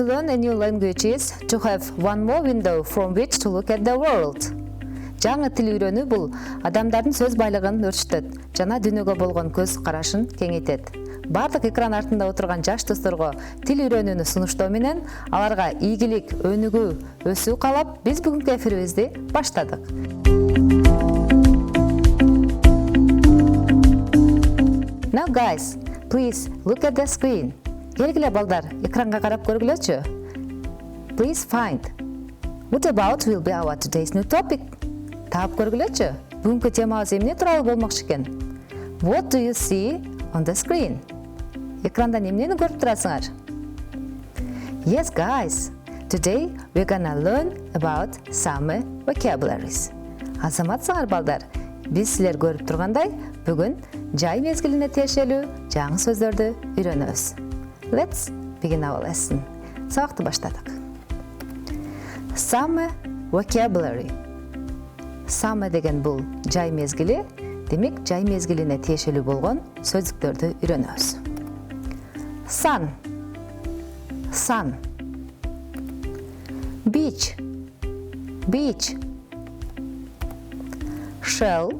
To learn a new language is to have one more window from which to look at the world. Жаңы тил үйрөнүү бул адамдардын сөз байлыгын өрчүтөт жана дүйнөгө болгон көз карашын кеңейтет. Бардык экран артында отурган жаш досторго тил үйрөнүүнү сунуштоо менен аларга ийгилик, өнүгүү, өсүү каалап, биз бүгүнкү эфирибизди баштадык. Now guys, please look at the screen. Келгиле балдар, экранга карап көргүлөчү. Please find. What about will be our today's new topic? Таап көргүлөчү. Бүгүнкү темабыз эмне тууралуу болмокчу экен? What do you see on the screen? Экранда эмнени көрүп турасыңар? Yes guys, today we're gonna learn about some vocabularies. Азаматсыңар балдар, биз силер көрүп тургандай, бүгүн жай мезгилине тиешелүү жаңы сөздөрдү үйрөнөбүз. Let's begin our lesson. Сабакты баштадык. Some vocabulary. Some деген бул жай мезгили, демек жай мезгилине тиешелүү болгон сөздүктөрдү үйрөнөбүз. Sun. Sun. Beach. Beach. Shell.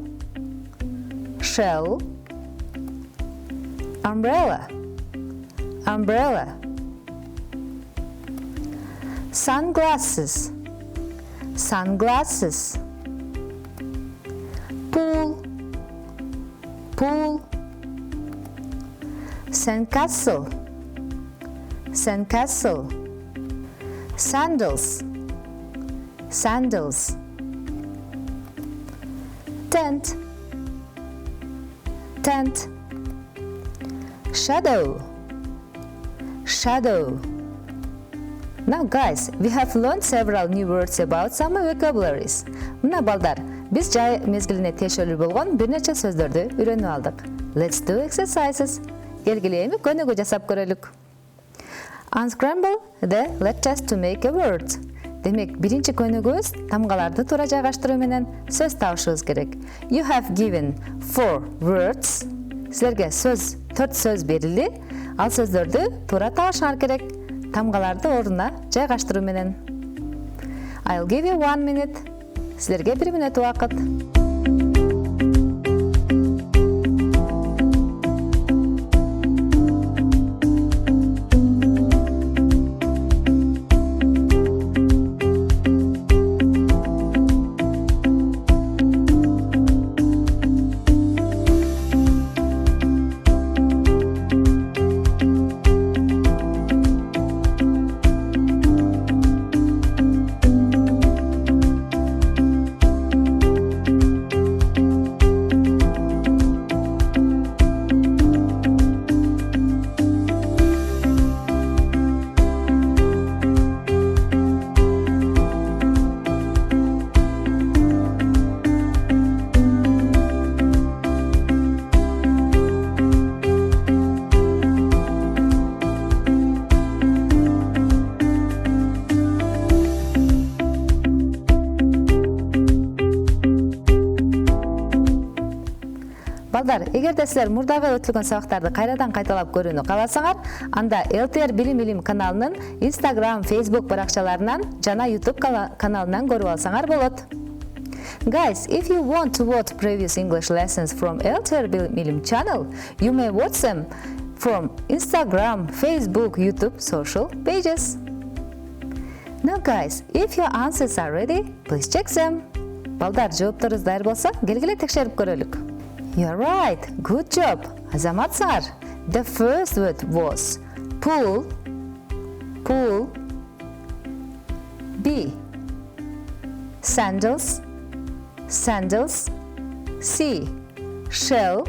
Shell. Umbrella. Umbrella. Sunglasses. Sunglasses. Pool. Pool. Sandcastle. Sandcastle. Sandals. Sandals. Tent. Tent. Shadow. Shadow. Now guys, we have learned several new words about some vocabularies. Мына балдар, биз жай мезгилине тиешелүү болгон бир нече сөздөрдү үйрөнүп алдык. Let's do exercises. Келгиле эми көнүгүү жасап көрөлүк. Unscramble the letters to make a word. Демек, биринчи көнүгүүбүз тамгаларды туура жайгаштыруу менен сөз табышыбыз керек. You have given 4 words. Силерге 4 сөз берилди. Ал сөздөрдү туура табышыңар керек. Тамгаларды ордуна жайгаштыруу менен. I'll give you 1 minute. Силерге 1 мүнөт убакыт. Балдар, эгерде силер мурдагы өтүлгөн сабактарды кайрадан кайталап көрүүнү кааласаңар, анда ЭлТР Билим каналынын Instagram, Facebook баракчаларынан жана YouTube каналынан көрүп алсаңар болот. Guys, if you want to watch previous English lessons from ЭлТР Билим channel, you may watch them from Instagram, Facebook, YouTube social pages. Now guys, if your answers are ready, please check them. Балдар, жоопторуңуз даяр болсо, келгиле текшерип көрөлүк. You're right. Good job. Азаматсыңар. The first word was pool. Pool. B. Sandals. Sandals. C. Shell.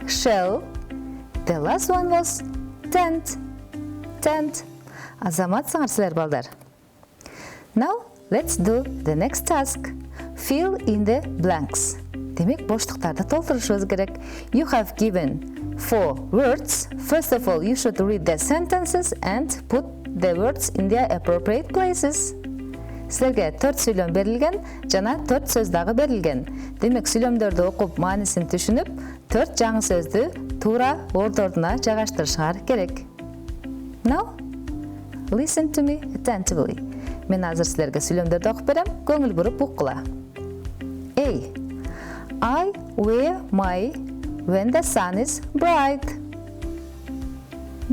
Shell. The last one was tent. Tent. Азаматсыңар силер балдар. Now, let's do the next task. Fill in the blanks. Демек, боштуктарды толтурушубуз керек. You have given 4 words. First of all, you should read the sentences and put the words in their appropriate places. Силерге 4 сүйлөм берилген, жана 4 сөз дагы берилген. Демек, сүйлөмдөрдү окуп, маанисин түшүнүп, 4 жаңы сөздү туура ордуна жайгаштырышыңар керек. Now, Listen to me attentively. Мен азыр силерге сүйлөмдөрдү окуп берем, көңүл буруп уккула. A. I wear my when the sun is bright.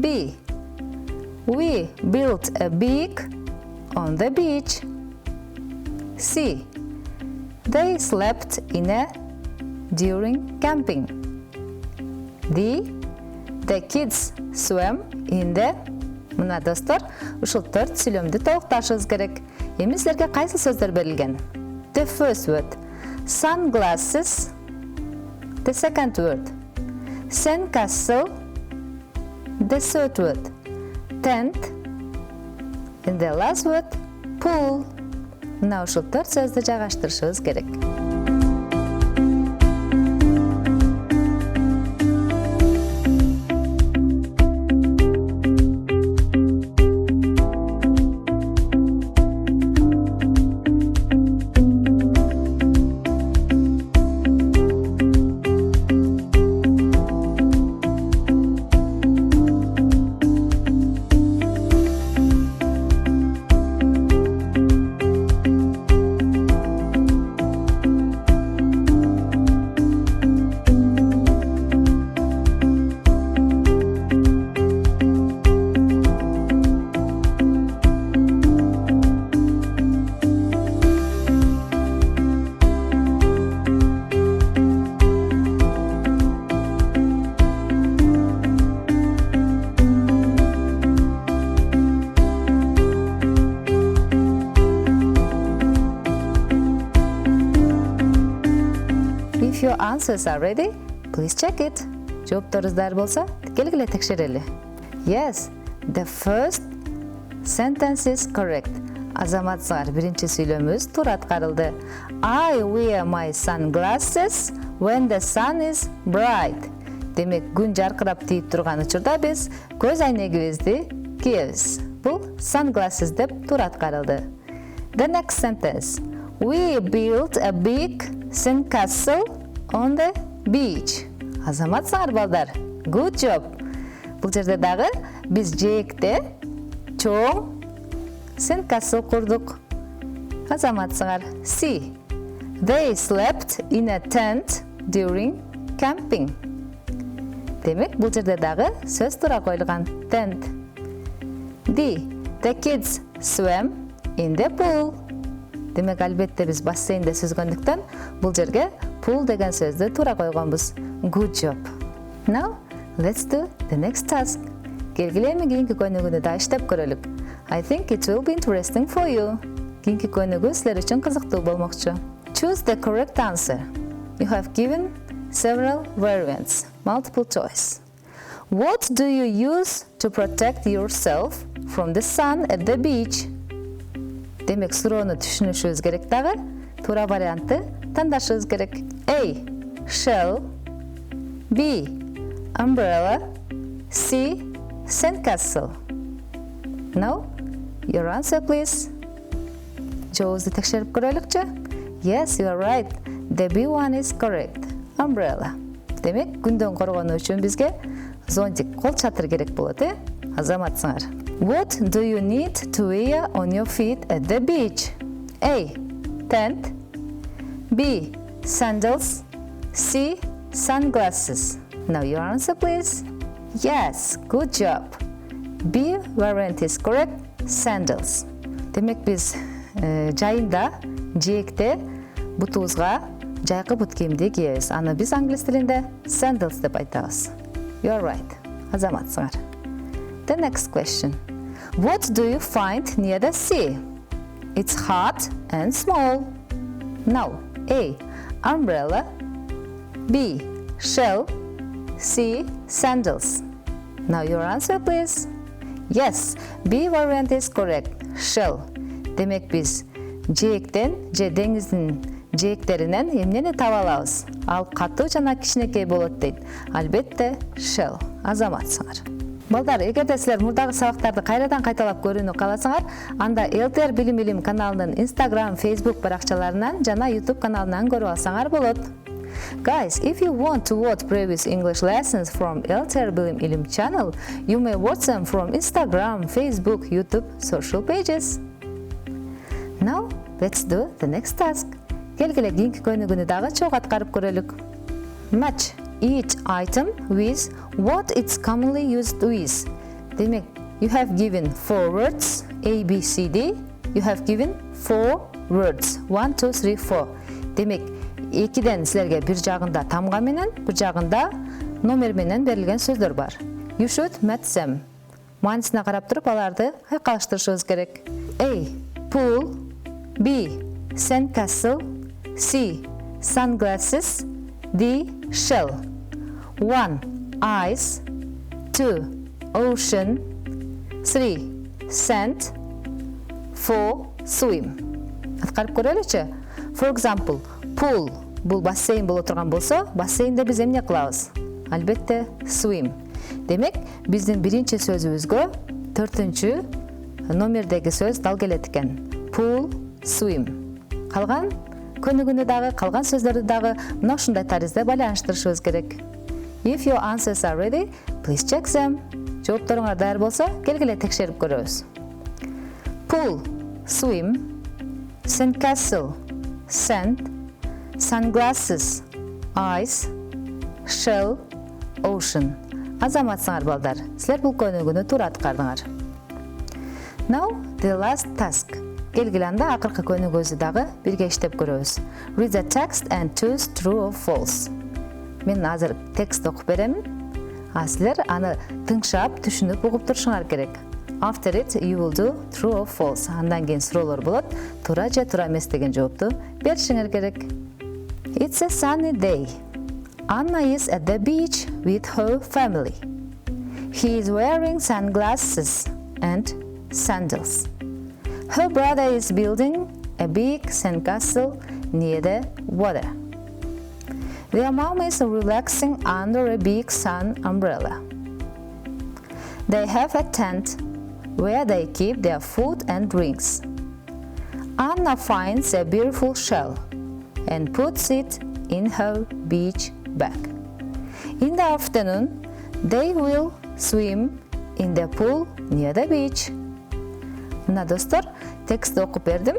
B. We built a big on the beach. C. They slept in a during camping. D. The kids swam in the. Мына достор, ушул 4 сүйлөмдү толукташыбыз керек. Эми силерге кайсы сөздөр берилген? The first word, sunglasses. The second word, sandcastle. The third word, tent. And the last word, pool. Мына ушул 4 сөздү жайгаштырышыбыз керек. If your answers are ready, please check it. Жоопторуңуз даяр болсо, келгиле текшерели. Yes, the first sentence is correct. Азаматсыңар, биринчи сүйлөмүбүз туура аткарылды. I wear my sunglasses when the sun is bright. Демек, күн жаркырап тийип турган учурда биз көз айнегибизди кийебиз. Бул sunglasses деп туура аткарылды. The next sentence. We built a big sandcastle on the beach. Азаматсыңар балдар. Good job. Бул жерде дагы биз жээкте чоң sandcastle курдук. Азаматсыңар. C. They slept in a tent during camping. Демек, бул жерде дагы сөз туура коюлган. Tent. D. The kids swam in the pool. Демек, албетте биз бассейнде сүзгөндүктөн бул жерге pool деген сөздү туура койгонбуз. Good job. Now, let's do the next task. Келгиле эми кийинки көнүгүүнү да иштеп көрөлүк. I think it will be interesting for you. Кийинки көнүгүү силер үчүн кызыктуу болмокчу. Choose the correct answer. You have given several variants, multiple choice. What do you use to protect yourself from the sun at the beach? Демек, суроону түшүнүшүбүз керек дагы. Туура вариантты тандашыбыз керек. A. Shell. B. Umbrella. C. Sandcastle. Now, your answer, please. Жообузду текшерип көрөлүкчү. Yes, you are right. The B one is correct. Umbrella. Демек, күндөн коргонуу үчүн бизге зонтик, кол чатыр керек болот, Азаматсыңар. What do you need to wear on your feet at the beach? A. Tent. B. Sandals. C. Sunglasses. Now your answer, please. Yes, good job. B variant is correct. Sandals. Демек, биз жайында, жээкте бутубузга жайкы бут кийимди кийебиз. Аны биз англис тилинде sandals деп айтабыз. You are right. Азаматсыңар. The next question. What do you find near the sea? It's hot and small. Now, A. Umbrella. B. Shell. C. Sandals. Now your answer, please. Yes, B variant is correct. Shell. Демек, биз жээктен же деңиздин жээктеринен эмнени таба алабыз? Ал катуу жана кичинекей болот дейт. Албетте, shell. Азаматсыңар. Балдар, эгерде силер мурдагы сабактарды кайрадан кайталап көрүүнү кааласаңар, анда ЭлТР Билим Илим каналынын Instagram, Facebook баракчаларынан жана YouTube каналынан көрүп алсаңар болот. Guys, if you want to watch previous English lessons from ЭлТР Билим Илим channel, you may watch them from Instagram, Facebook, YouTube, social pages. Now, let's do the next task. Келгиле кийинки көнүгүүнү дагы чогуу аткарып көрөлүк. Match each item with what it's commonly used with. Демек, you have given 4 words, A, B, C, D. You have given 4 words, 1, 2, 3, 4. Демек, экиден силерге бир жагында тамга менен, бир жагында номер менен берилген сөздөр бар. You should match them. Маанисине карап туруп, аларды айкалыштырышыбыз керек. A. Pool. B. Sandcastle. C. Sunglasses. D. Shell. 1. Ice. 2. Ocean. 3. Sand. 4. Swim. Аткарып көрөлүчү. For example, pool. Бул бассейн боло турган болсо, бассейнде биз эмне кылабыз? Албетте, swim. Демек, биздин биринчи сөзүбүзгө 4-чү номердеги сөз дал келет экен. Pool, swim. Калган көнүгүүнү дагы, калган сөздөрдү дагы мына ушундай таризде байланыштырышыбыз керек. If your answers are ready, please check them. Жоопторуңар даяр болсо, келгиле текшерип көрөбүз. Pool, swim. Sandcastle, sand. Sunglasses, ice. Shell, ocean. Азаматсыңар балдар, силер бул көнүгүүнү туура аткардыңар. Now, the last task. Келгиле анда акыркы көнүгүүбүздү дагы бирге иштеп көрөбүз. Read the text and choose true or false. Мен азыр текст окуп беремин. Силер аны тыңшап, түшүнүп угуп турушуңар керек. After it, you will do true or false. Андан кийин суроолор болот. Туура же туура эмес деген жоопту беришиңер керек. It's a sunny day. Anna is at the beach with her family. He is wearing sunglasses and sandals. Her brother is building a big sandcastle near the water. Their mom is relaxing under a big sun umbrella. They have a tent where they keep their food and drinks. Anna finds a beautiful shell and puts it in her beach bag. In the afternoon, they will swim in the pool near the beach. Мына достор, текстти окуп бердим.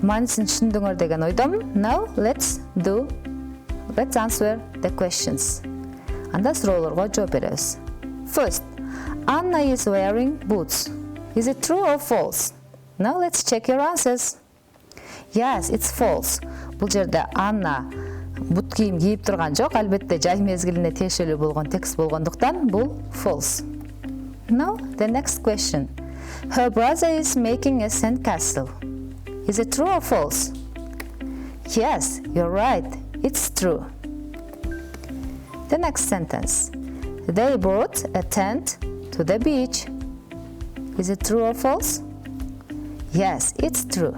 Маанисин түшүндүңөр деген ойдомун. Now let's answer the questions. Анда суроолорго жооп беребиз. First, Anna is wearing boots. Is it true or false? Now let's check your answers. Yes, it's false. Бул жерде Анна бут кийим кийип турган жок. Албетте жай мезгилине тиешелүү болгон текст болгондуктан бул false. Now the next question. Her brother is making a sandcastle. Is it true or false? Yes, you're right. It's true. The next sentence. They brought a tent to the beach. Is it true or false? Yes, it's true.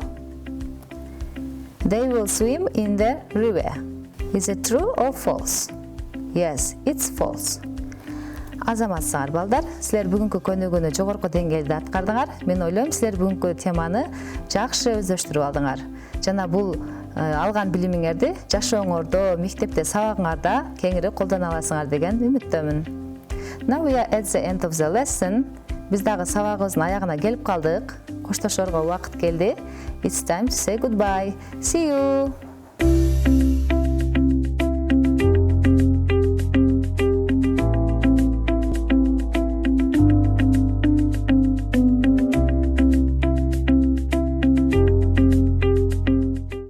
They will swim in the river. Is it true or false? Yes, it's false. Азаматсыңар балдар, силер бүгүнкү көнүгүүнү жогорку деңгээлде аткардыңар. Мен ойлойм, силер бүгүнкү теманы жакшы өздөштүрүп алдыңар. Жана бул алган билимиңерди жашооңордо, мектепте сабагыңарда кеңири колдоно аласыңар деген үмүттөмүн. Now we are at the end of the lesson. Биз дагы сабагыбыздын аягына келип калдык. Коштошорго убакыт келди. It's time to say goodbye. See you.